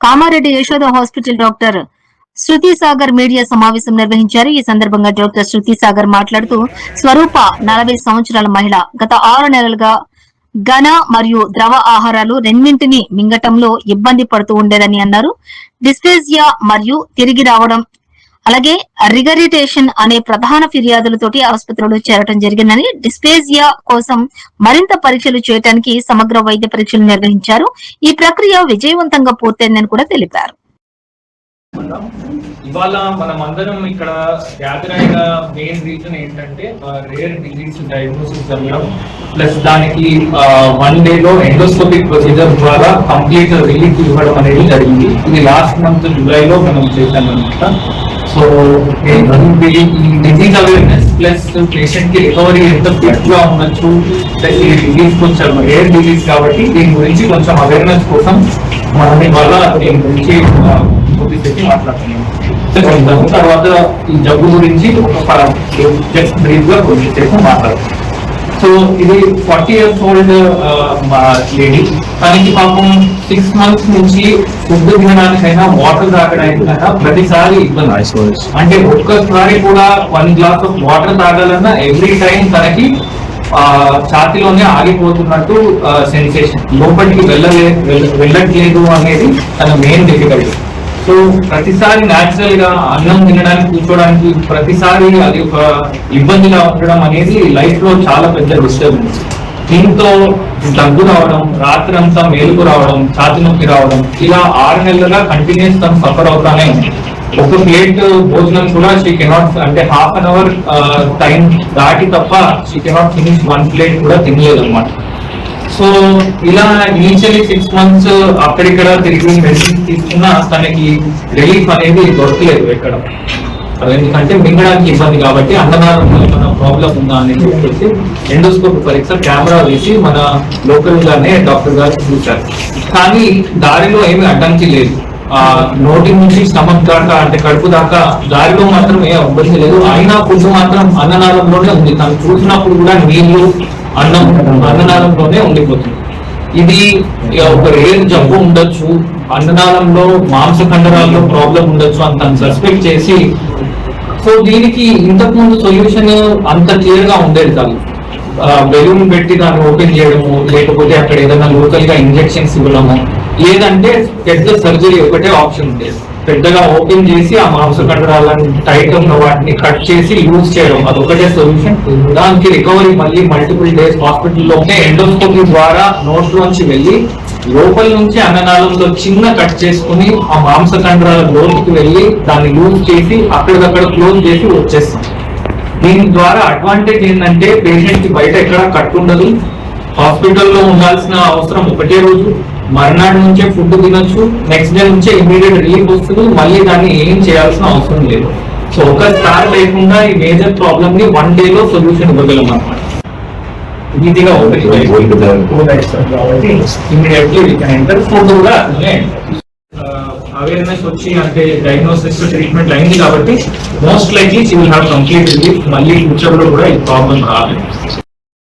Kamareddy Yashoda hospital doctor శృతి Sagar media సమావేశం నిర్వహించారు. ఈ సందర్భంగా డాక్టర్ శృతి సాగర్ మాట్లాడుతూ స్వరూప 40 సంవత్సరాల మహిళ గత 6 నెలలుగా ఘన మరియు ద్రవ ఆహారాలు రెండింటినీ మింగటంలో ఇబ్బంది పడుతూ ఉండేదని అన్నారు. డిస్ప్లేజియా మరియు తిరిగి రావడం అలాగే రిగరిటేషన్ అనే ప్రధాన ఫిర్యాదులతోటి ఆసుపత్రిలో చేరటం జరిగిందని, డిస్ప్లేజియా కోసం మరింత పరీక్షలు చేయడానికి సమగ్ర వైద్య పరీక్షలు నిర్వహించారు. ఈ ప్రక్రియ విజయవంతంగా పూర్తయిందని కూడా తెలిపారు. ఇవాళ మనం అందరం ఇక్కడ గ్యాదర్ అయిన మెయిన్ రీజన్ ఏంటంటే రేర్ డిజీజ్ డయాగ్నోసిస్ జరగడం ప్లస్ దానికి 1 డేలో ఎండోస్కోపిక్ ప్రొసీజర్ ద్వారా కంప్లీట్ రిలీఫ్ ఇవ్వడం అనేది జరిగింది. ఇది లాస్ట్ మంత్ జూలైలో మనం చేశాం అనమాట. సో ఈ డిజీజ్ అవేర్నెస్ ప్లస్ పేషెంట్ కి రికవరీ ఎంత క్విక్ గా ఉండొచ్చు, ఈ డిజీజ్ కొంచెం రేర్ డిజీజ్ కాబట్టి దీని గురించి కొంచెం అవేర్నెస్ కోసం మనం ఇవాళ దీని గురించి మాట్లాడుతున్నాం. తర్వాత ఈ జబ్బు గురించి జస్ట్ బ్రీఫ్ గా కొంచెం మాట్లాడుతున్నాం. సో ఇది 40 years old లేడీ. తనకి పాపం 6 months నుంచి ఫుడ్ తినడానికైనా వాటర్ తాగడానికైనా ప్రతిసారి ఇబ్బంది. అంటే ఒక్కసారి కూడా 1 glass of వాటర్ తాగాలన్నా ఎవ్రీ టైం తనకి ఛాతీలోనే ఆగిపోతున్నట్టు సెన్సేషన్, లోపలికి వెళ్ళట్లేదు అనేది తన మెయిన్ డిఫికల్టీ. సో ప్రతిసారి న్యాచురల్ గా అన్నం తినడానికి కూర్చోడానికి ప్రతిసారి అది ఒక ఇబ్బందిగా ఉండడం అనేది లైఫ్ లో చాలా పెద్ద డిస్టర్బెన్స్. దీంతో దగ్గు రావడం, రాత్రి అంతా మేలుకు రావడం, ఛాతి నొప్పి రావడం, ఇలా 6 నెలలుగా కంటిన్యూస్ తను సఫర్ అవుతానే ఉంది. ఒక ప్లేట్ భోజనం కూడా షీ కెనాట్, అంటే ½ an hour టైం దాటి తప్ప షీ కెనాట్ ఫినిష్ 1 plate కూడా తినలేదు అనమాట. సో ఇలా ఇనిషియలీ 6 months అక్కడిక్కడ తిరిగి మెడిసిన్స్ తీసుకున్నా తనకి రిలీఫ్ అనేది దొరకలేదు ఎక్కడ. ఎందుకంటే మింగడానికి ఇబ్బంది కాబట్టి అన్నదానంలో ఏమైనా ప్రాబ్లం ఉందా అనేది చెప్పేసి ఎండోస్కోప్ పరీక్ష కెమెరా వేసి మన లోకల్ గానే డాక్టర్ గారు చూశారు. కానీ దారిలో ఏమీ అడ్డంకి లేదు. నోటి నుంచి స్టమక్ దాకా అంటే కడుపు దాకా దారిలో మాత్రం ఏ ఇబ్బంది లేదు. అయినా ఫుడ్ మాత్రం అన్ననాళంలోనే ఉంది. తను చూసినప్పుడు కూడా నీళ్లు అన్నం అన్ననాళంలోనే ఉండిపోతుంది. ఇది ఒక రేర్ జబ్బు ఉండొచ్చు, అన్ననాళంలో మాంస కండరాల్లో ప్రాబ్లం ఉండొచ్చు అని తను సస్పెక్ట్ చేసి, సో దీనికి ఇంతకు ముందు సొల్యూషన్ అంత క్లియర్ గా ఉండేది కాదు. బెలూన్ పెట్టి దాన్ని ఓపెన్ చేయడము, లేకపోతే అక్కడ ఏదైనా లోకల్ గా ఇంజెక్షన్స్ ఇవ్వడము, లేదంటే పెద్ద సర్జరీ ఒకటే ఆప్షన్ ఉండేది. పెద్దగా ఓపెన్ చేసి ఆ మాంస కండరాలను టైట్ ఉన్న వాటిని కట్ చేసి యూజ్ చేయడం, అదొకటే సొల్యూషన్. దానికి రికవరీ మళ్ళీ మల్టిపుల్ డేస్ హాస్పిటల్లోనే ఎండోస్కోపీ ద్వారా నోట్ లోంచి వెళ్ళి లోపల నుంచి అన్ననాళంలో చిన్న కట్ చేసుకుని ఆ మాంస కండరాల లోనికి వెళ్ళి దాన్ని లూజ్ చేసి అక్కడికక్కడ క్లోజ్ చేసి వచ్చేస్తాం. దీని ద్వారా అడ్వాంటేజ్ ఏంటంటే పేషెంట్ కి బయట ఎక్కడ కట్ ఉండదు, హాస్పిటల్లో ఉండాల్సిన అవసరం ఒకటే రోజు, మర్నాడు నుంచే ఫుడ్ తినొచ్చు, నెక్స్ట్ డే నుంచే ఇమీడియట్ రిలీఫ్ వస్తుంది, మళ్ళీ దాన్ని ఏం చేయాల్సిన అవసరం లేదు. సో ఒకసారి లేకుండా ఈ మేజర్ ప్రాబ్లమ్ ని 1 day లో సొల్యూషన్ ఇవ్వగలం అన్నమాట. ఈజీగా అవేర్నెస్ వచ్చి అంటే డయాగ్నోసిస్ ట్రీట్మెంట్ అయింది కాబట్టి most likely she will have complete relief. మళ్ళీ ఫ్యూచర్ లో కూడా ఈ ప్రాబ్లం రాదు.